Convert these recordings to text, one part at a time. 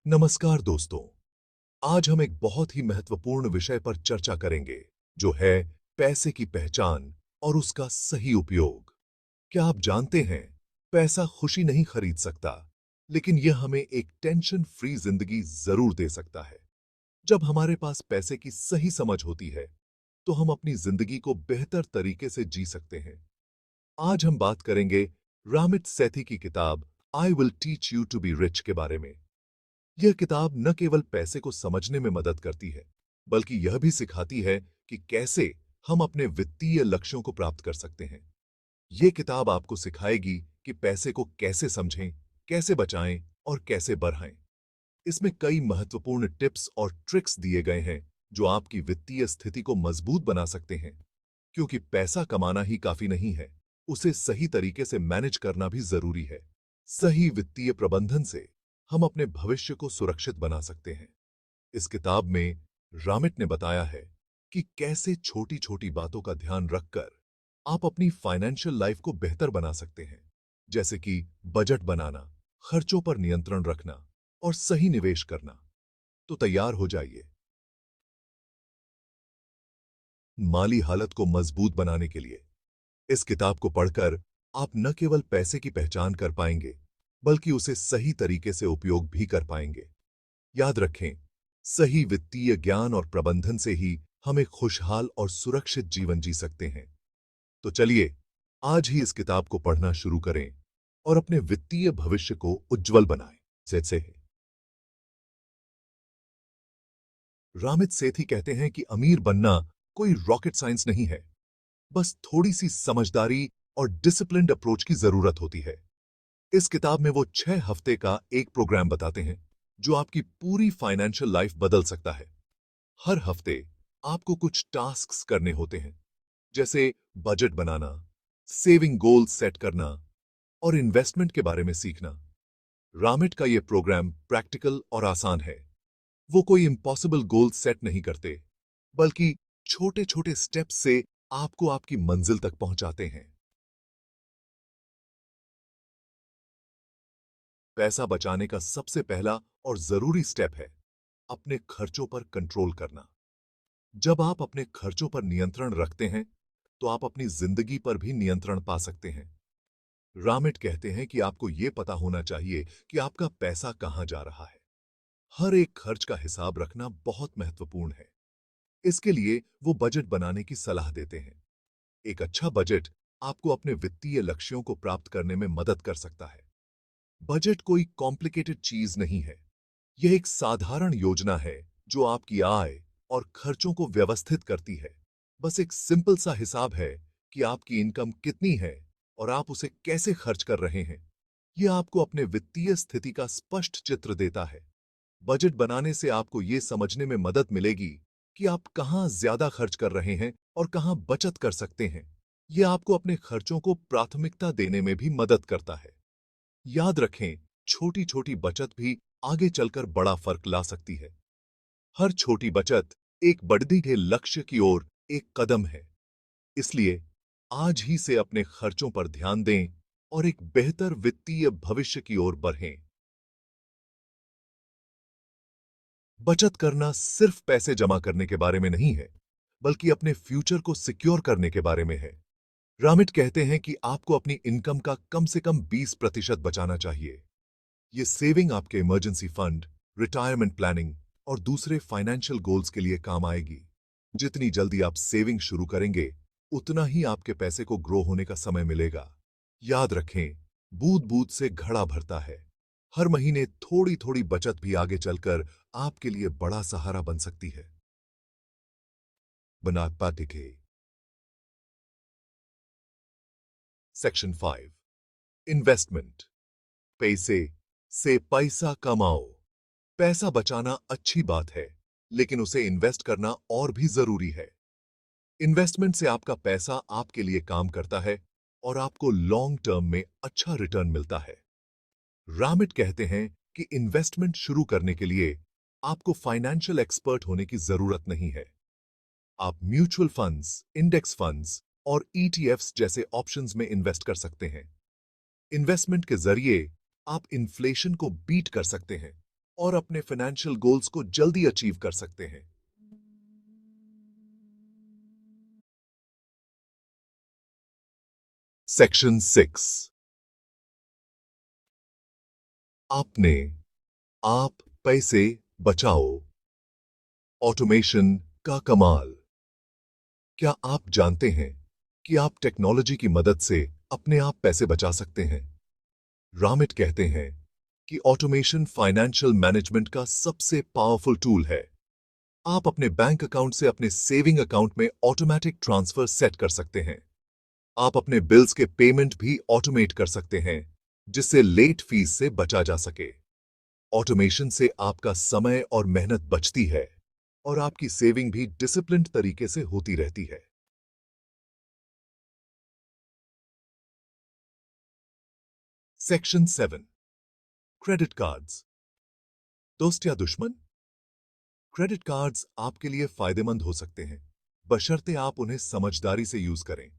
नमस्कार दोस्तों। आज हम एक बहुत ही महत्वपूर्ण विषय पर चर्चा करेंगे, जो है पैसे की पहचान और उसका सही उपयोग। क्या आप जानते हैं, पैसा खुशी नहीं खरीद सकता, लेकिन यह हमें एक टेंशन फ्री जिंदगी जरूर दे सकता है। जब हमारे पास पैसे की सही समझ होती है, तो हम अपनी जिंदगी को बेहतर तरीके से जी सकते हैं। आज हम बात करेंगे रामित सेठी की किताब I will teach you to be rich के बारे में। यह किताब न केवल पैसे को समझने में मदद करती है, बल्कि यह भी सिखाती है कि कैसे हम अपने वित्तीय लक्ष्यों को प्राप्त कर सकते हैं। यह किताब आपको सिखाएगी कि पैसे को कैसे समझें, कैसे बचाएं और कैसे बढ़ाएं। इसमें कई महत्वपूर्ण टिप्स और ट्रिक्स दिए गए हैं, जो आपकी वित्तीय स्थिति को मजबूत बना सकते हैं। क्योंकि पैसा कमाना ही काफी नहीं है, उसे सही तरीके से मैनेज करना भी जरूरी है। सही वित्तीय प्रबंधन से हम अपने भविष्य को सुरक्षित बना सकते हैं। इस किताब में रामिट ने बताया है कि कैसे छोटी-छोटी बातों का ध्यान रखकर आप अपनी फाइनेंशियल लाइफ को बेहतर बना सकते हैं, जैसे कि बजट बनाना, खर्चों पर नियंत्रण रखना और सही निवेश करना। तो तैयार हो जाइए। माली हालत को मजबूत बनाने के लिए इस किताब को पढ़कर आप न केवल पैसे की पहचान कर पाएंगे, बल्कि उसे सही तरीके से उपयोग भी कर पाएंगे। याद रखें, सही वित्तीय ज्ञान और प्रबंधन से ही हम एक खुशहाल और सुरक्षित जीवन जी सकते हैं। तो चलिए, आज ही इस किताब को पढ़ना शुरू करें और अपने वित्तीय भविष्य को उज्जवल बनाएं। जैसे रामित सेठी कहते हैं कि अमीर बनना कोई रॉकेट साइंस नहीं है, बस थोड़ी सी समझदारी और डिसिप्लिन्ड अप्रोच की जरूरत होती है। इस किताब में वो 6 हफ्ते का एक प्रोग्राम बताते हैं, जो आपकी पूरी फाइनेंशियल लाइफ बदल सकता है। हर हफ्ते आपको कुछ टास्क्स करने होते हैं, जैसे बजट बनाना, सेविंग गोल सेट करना और इन्वेस्टमेंट के बारे में सीखना। रामिट का यह प्रोग्राम प्रैक्टिकल और आसान है। वो कोई इम्पॉसिबल गोल सेट नहीं करते, बल्कि छोटे-छोटे स्टेप्स से आपको आपकी मंजिल तक पहुंचाते हैं। पैसा बचाने का सबसे पहला और जरूरी स्टेप है अपने खर्चों पर कंट्रोल करना। जब आप अपने खर्चों पर नियंत्रण रखते हैं, तो आप अपनी जिंदगी पर भी नियंत्रण पा सकते हैं। रामिट कहते हैं कि आपको यह पता होना चाहिए कि आपका पैसा कहां जा रहा है। हर एक खर्च का हिसाब रखना बहुत महत्वपूर्ण है। इसके लिए वो बजट बनाने की सलाह देते हैं। एक अच्छा बजट आपको अपने वित्तीय लक्ष्यों को प्राप्त करने में मदद कर सकता है। बजट कोई कॉम्प्लिकेटेड चीज नहीं है। यह एक साधारण योजना है, जो आपकी आय और खर्चों को व्यवस्थित करती है। बस एक सिंपल सा हिसाब है कि आपकी इनकम कितनी है और आप उसे कैसे खर्च कर रहे हैं। यह आपको अपने वित्तीय स्थिति का स्पष्ट चित्र देता है। बजट बनाने से आपको यह समझने में मदद मिलेगी कि आप कहां ज्यादा खर्च कर रहे हैं और कहां बचत कर सकते हैं। यह आपको अपने खर्चों को प्राथमिकता देने में भी मदद करता है। याद रखें, छोटी-छोटी बचत भी आगे चलकर बड़ा फर्क ला सकती है। हर छोटी बचत एक बढ़ती के लक्ष्य की ओर एक कदम है। इसलिए आज ही से अपने खर्चों पर ध्यान दें और एक बेहतर वित्तीय भविष्य की ओर बढ़ें। बचत करना सिर्फ पैसे जमा करने के बारे में नहीं है, बल्कि अपने फ्यूचर को सिक्योर करने के बारे में है। रामिट कहते हैं कि आपको अपनी इनकम का कम से कम 20% बचाना चाहिए। ये सेविंग आपके इमरजेंसी फंड, रिटायरमेंट प्लानिंग और दूसरे फाइनेंशियल गोल्स के लिए काम आएगी। जितनी जल्दी आप सेविंग शुरू करेंगे, उतना ही आपके पैसे को ग्रो होने का समय मिलेगा। याद रखें, बूंद-बूंद से घड़ा भरता है। हर महीने थोड़ी-थोड़ी बचत भी आगे चलकर आपके लिए बड़ा सहारा बन सकती है। बनात पाटिके सेक्शन 5 इन्वेस्टमेंट। पैसे से पैसा कमाओ। पैसा बचाना अच्छी बात है, लेकिन उसे इन्वेस्ट करना और भी जरूरी है। इन्वेस्टमेंट से आपका पैसा आपके लिए काम करता है और आपको लॉन्ग टर्म में अच्छा रिटर्न मिलता है। रामिट कहते हैं कि इन्वेस्टमेंट शुरू करने के लिए आपको फाइनेंशियल एक्सपर्ट होने की जरूरत नहीं है। आप म्यूचुअल फंड्स, इंडेक्स फंड्स और ईटीएफ्स जैसे ऑप्शंस में इन्वेस्ट कर सकते हैं। इन्वेस्टमेंट के जरिए आप इन्फ्लेशन को बीट कर सकते हैं और अपने फाइनेंशियल गोल्स को जल्दी अचीव कर सकते हैं। सेक्शन 6। आपने आप पैसे बचाओ। ऑटोमेशन का कमाल। क्या आप जानते हैं कि आप टेक्नोलॉजी की मदद से अपने आप पैसे बचा सकते हैं? रामिट कहते हैं कि ऑटोमेशन फाइनेंशियल मैनेजमेंट का सबसे पावरफुल टूल है। आप अपने बैंक अकाउंट से अपने सेविंग अकाउंट में ऑटोमेटिक ट्रांसफर सेट कर सकते हैं। आप अपने बिल्स के पेमेंट भी ऑटोमेट कर सकते हैं, जिससे लेट फीस से बचा जा सके। ऑटोमेशन से आपका समय और मेहनत बचती है और आपकी सेविंग भी डिसिप्लिन्ड तरीके से होती रहती है। सेक्शन 7। Credit cards. दोस्त या दुश्मन? क्रेडिट कार्ड्स आपके लिए फायदेमंद हो सकते हैं, बशर्ते आप उन्हें समझदारी से यूज करें।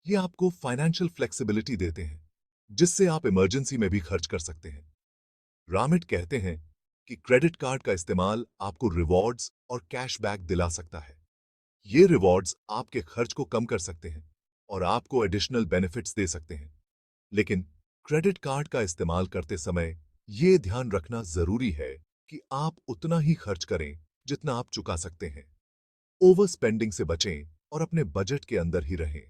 ये आपको फाइनेंशियल फ्लेक्सिबिलिटी देते हैं, जिससे आप इमरजेंसी में भी खर्च कर सकते हैं। रामिट कहते हैं कि क्रेडिट कार्ड का इस्तेमाल आपको रिवॉर्ड्स और कैशबैक दिला सकता है। ये रिवॉर्ड्स आपके खर्च को कम कर सकते हैं और आपको एडिशनल बेनिफिट्स दे सकते हैं। लेकिन क्रेडिट कार्ड का इस्तेमाल करते समय ये ध्यान रखना जरूरी है कि आप उतना ही खर्च करें जितना आप चुका सकते हैं। ओवर स्पेंडिंग से बचें और अपने बजट के अंदर ही रहें।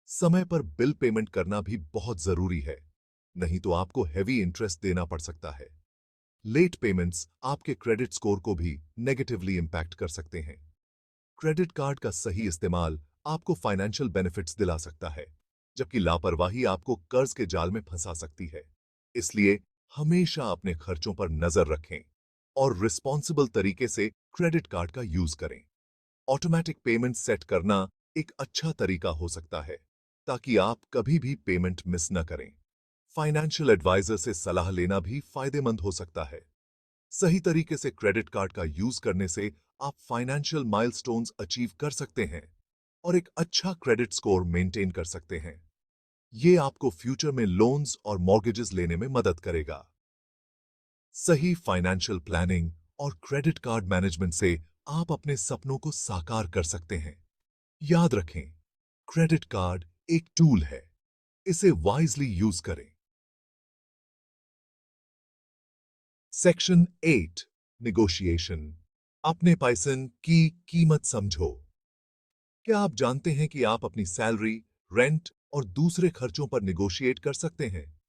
समय पर बिल पेमेंट करना भी बहुत जरूरी है, नहीं तो आपको हेवी इंटरेस्ट देना पड़ सकता है। लेट पेमेंट्स आपके क्रेडिट स्कोर को भी नेगेटिवली इंपैक्ट कर सकते हैं। क्रेडिट कार्ड का सही इस्तेमाल आपको फाइनेंशियल बेनिफिट्स दिला सकता है, जबकि लापरवाही आपको कर्ज के जाल में फंसा सकती है। इसलिए हमेशा अपने खर्चों पर नजर रखें और रिस्पॉन्सिबल तरीके से क्रेडिट कार्ड का यूज करें। ऑटोमेटिक पेमेंट सेट करना एक अच्छा तरीका हो सकता है, ताकि आप कभी भी पेमेंट मिस न करें। फाइनेंशियल एडवाइजर से सलाह लेना भी फायदेमंद हो सकता है। सही तरीके से क्रेडिट कार्ड का यूज करने से आप फाइनेंशियल माइलस्टोन्स अचीव कर सकते हैं और एक अच्छा क्रेडिट स्कोर मेंटेन कर सकते हैं। ये आपको फ्यूचर में लोन्स और मॉर्गेजेस लेने में मदद करेगा। सही फाइनेंशियल प्लानिंग और क्रेडिट कार्ड मैनेजमेंट से आप अपने सपनों को साकार कर सकते हैं। याद रखें, क्रेडिट कार्ड एक टूल है, इसे वाइजली यूज करें। सेक्शन 8। निगोशिएशन। अपने पैसे की कीमत समझो। क्या आप जानते हैं कि आप अपनी सैलरी, रेंट और दूसरे खर्चों पर निगोशिएट कर सकते हैं?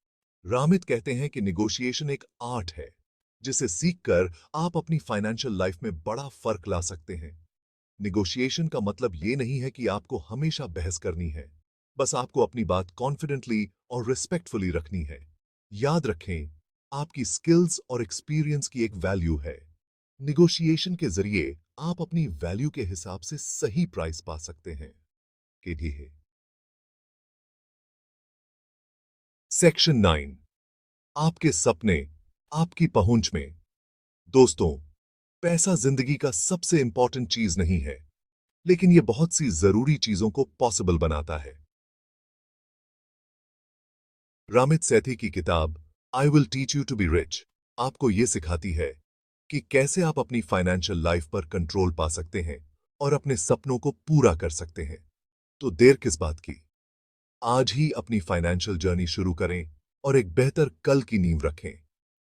रामित कहते हैं कि निगोशिएशन एक आर्ट है, जिसे सीखकर आप अपनी फाइनेंशियल लाइफ में बड़ा फर्क ला सकते हैं। निगोशिएशन का मतलब ये नहीं है कि आपको हमेशा बहस करनी है, बस आपको अपनी बात कॉन्फिडेंटली और रिस्पेक्टफुली रखनी है। याद रखें, आपकी स्किल्स और एक्सपीरियंस की एक वैल्यू है। निगोशिएशन के जरिए आप अपनी वैल्यू के हिसाब से सही प्राइस पा सकते हैं। के लिए सेक्शन 9। आपके सपने आपकी पहुंच में। दोस्तों, पैसा जिंदगी का सबसे इंपॉर्टेंट चीज नहीं है, लेकिन यह बहुत सी जरूरी चीजों को पॉसिबल बनाता है। रामित सेठी की किताब I will teach you to be rich आपको यह सिखाती है कि कैसे आप अपनी फाइनेंशियल लाइफ पर कंट्रोल पा सकते हैं और अपने सपनों को पूरा कर सकते हैं। तो देर किस बात की? आज ही अपनी फाइनेंशियल जर्नी शुरू करें और एक बेहतर कल की नींव रखें।